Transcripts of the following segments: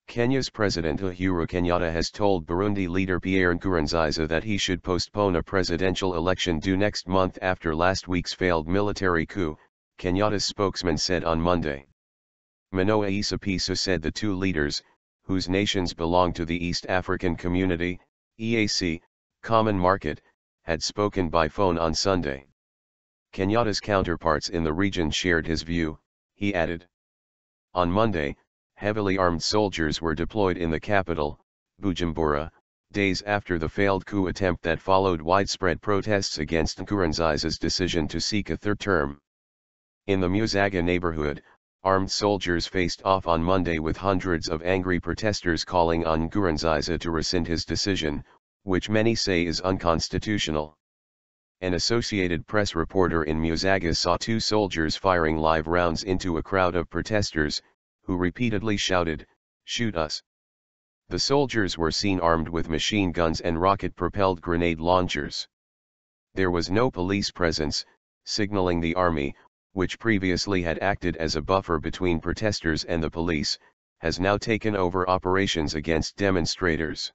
Kenya's President Uhuru Kenyatta has told Burundi leader Pierre Nkurunziza that he should postpone a presidential election due next month after last week's failed military coup, Kenyatta's spokesman said on Monday. Manoah Esipisu said the two leaders, whose nations belong to the East African Community, EAC, Common Market, had spoken by phone on Sunday. Kenyatta's counterparts in the region shared his view, he added. On Monday, heavily armed soldiers were deployed in the capital, Bujumbura, days after the failed coup attempt that followed widespread protests against Nkurunziza's decision to seek a third term. In the Musaga neighborhood, armed soldiers faced off on Monday with hundreds of angry protesters calling on Nkurunziza to rescind his decision, which many say is unconstitutional. An Associated Press reporter in Musaga saw two soldiers firing live rounds into a crowd of protesters, who repeatedly shouted, "Shoot us." The soldiers were seen armed with machine guns and rocket-propelled grenade launchers. There was no police presence, signaling the army, which previously had acted as a buffer between protesters and the police, has now taken over operations against demonstrators.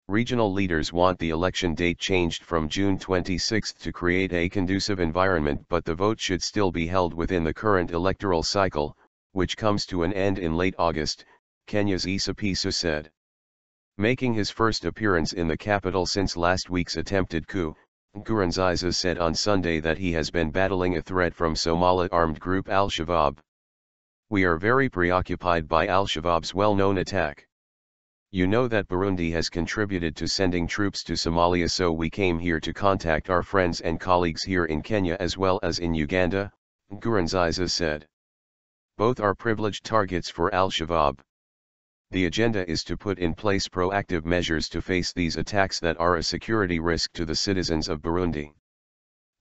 Regional leaders want the election date changed from June 26 to create a conducive environment, but the vote should still be held within the current electoral cycle, which comes to an end in late August, Kenya's Esipisu said. Making his first appearance in the capital since last week's attempted coup, Nkurunziza said on Sunday that he has been battling a threat from Somali armed group Al-Shabaab. "We are very preoccupied by Al-Shabaab's well-known attack. You know that Burundi has contributed to sending troops to Somalia, so we came here to contact our friends and colleagues here in Kenya as well as in Uganda," Nkurunziza said. "Both are privileged targets for Al-Shabaab. The agenda is to put in place proactive measures to face these attacks that are a security risk to the citizens of Burundi."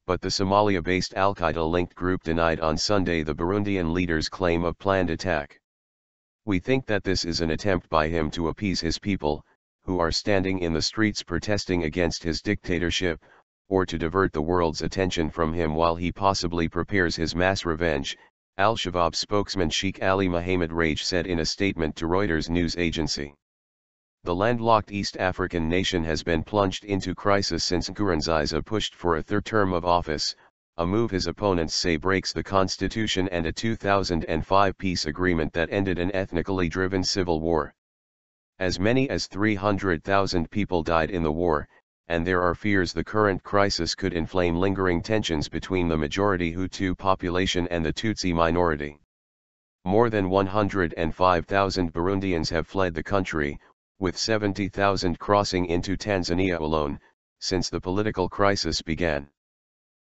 But the Somalia-based Al-Qaeda-linked group denied on Sunday the Burundian leader's claim of planned attack. "We think that this is an attempt by him to appease his people, who are standing in the streets protesting against his dictatorship, or to divert the world's attention from him while he possibly prepares his mass revenge," Al-Shabaab spokesman Sheikh Ali Mohammed Rage said in a statement to Reuters news agency. The landlocked East African nation has been plunged into crisis since Nkurunziza pushed for a third term of office, a move his opponents say breaks the constitution and a 2005 peace agreement that ended an ethnically driven civil war. As many as 300,000 people died in the war, and there are fears the current crisis could inflame lingering tensions between the majority Hutu population and the Tutsi minority. More than 105,000 Burundians have fled the country, with 70,000 crossing into Tanzania alone, since the political crisis began.